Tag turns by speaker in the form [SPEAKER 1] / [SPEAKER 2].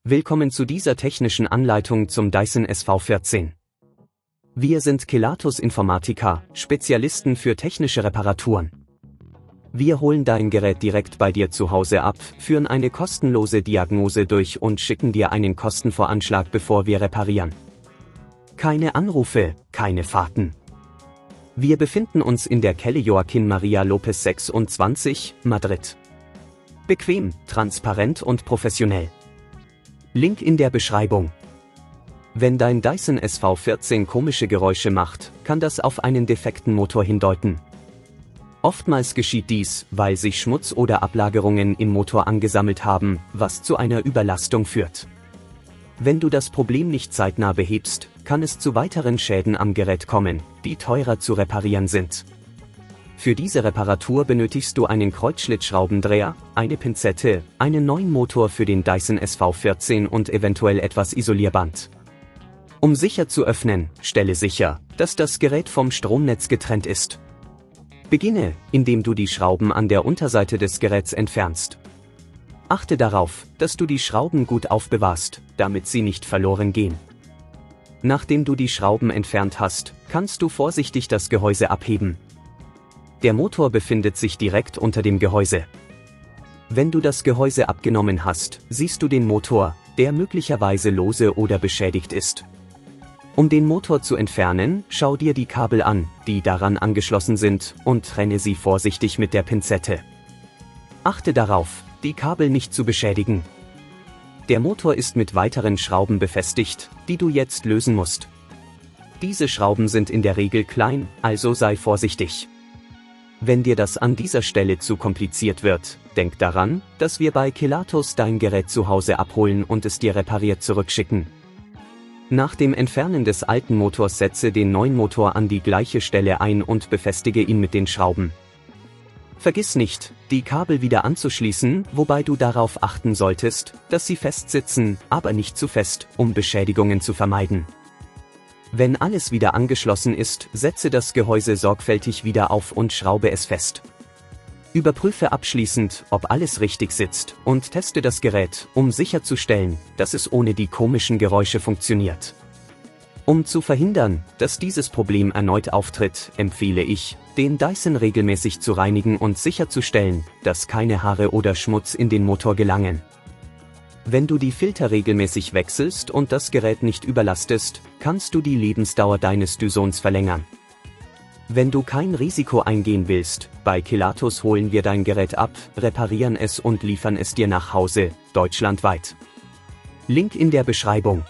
[SPEAKER 1] Willkommen zu dieser technischen Anleitung zum Dyson SV14. Wir sind Kelatos Informática, Spezialisten für technische Reparaturen. Wir holen dein Gerät direkt bei dir zu Hause ab, führen eine kostenlose Diagnose durch und schicken dir einen Kostenvoranschlag, bevor wir reparieren. Keine Anrufe, keine Fahrten. Wir befinden uns in der Calle Joaquín María López 26, Madrid. Bequem, transparent und professionell. Link in der Beschreibung. Wenn dein Dyson SV14 komische Geräusche macht, kann das auf einen defekten Motor hindeuten. Oftmals geschieht dies, weil sich Schmutz oder Ablagerungen im Motor angesammelt haben, was zu einer Überlastung führt. Wenn du das Problem nicht zeitnah behebst, kann es zu weiteren Schäden am Gerät kommen, die teurer zu reparieren sind. Für diese Reparatur benötigst du einen Kreuzschlitzschraubendreher, eine Pinzette, einen neuen Motor für den Dyson SV14 und eventuell etwas Isolierband. Um sicher zu öffnen, stelle sicher, dass das Gerät vom Stromnetz getrennt ist. Beginne, indem du die Schrauben an der Unterseite des Geräts entfernst. Achte darauf, dass du die Schrauben gut aufbewahrst, damit sie nicht verloren gehen. Nachdem du die Schrauben entfernt hast, kannst du vorsichtig das Gehäuse abheben. Der Motor befindet sich direkt unter dem Gehäuse. Wenn du das Gehäuse abgenommen hast, siehst du den Motor, der möglicherweise lose oder beschädigt ist. Um den Motor zu entfernen, schau dir die Kabel an, die daran angeschlossen sind, und trenne sie vorsichtig mit der Pinzette. Achte darauf, die Kabel nicht zu beschädigen. Der Motor ist mit weiteren Schrauben befestigt, die du jetzt lösen musst. Diese Schrauben sind in der Regel klein, also sei vorsichtig. Wenn dir das an dieser Stelle zu kompliziert wird, denk daran, dass wir bei Kelatos dein Gerät zu Hause abholen und es dir repariert zurückschicken. Nach dem Entfernen des alten Motors setze den neuen Motor an die gleiche Stelle ein und befestige ihn mit den Schrauben. Vergiss nicht, die Kabel wieder anzuschließen, wobei du darauf achten solltest, dass sie fest sitzen, aber nicht zu fest, um Beschädigungen zu vermeiden. Wenn alles wieder angeschlossen ist, setze das Gehäuse sorgfältig wieder auf und schraube es fest. Überprüfe abschließend, ob alles richtig sitzt, und teste das Gerät, um sicherzustellen, dass es ohne die komischen Geräusche funktioniert. Um zu verhindern, dass dieses Problem erneut auftritt, empfehle ich, den Dyson regelmäßig zu reinigen und sicherzustellen, dass keine Haare oder Schmutz in den Motor gelangen. Wenn du die Filter regelmäßig wechselst und das Gerät nicht überlastest, kannst du die Lebensdauer deines Dysons verlängern. Wenn du kein Risiko eingehen willst, bei Kelatos holen wir dein Gerät ab, reparieren es und liefern es dir nach Hause, deutschlandweit. Link in der Beschreibung.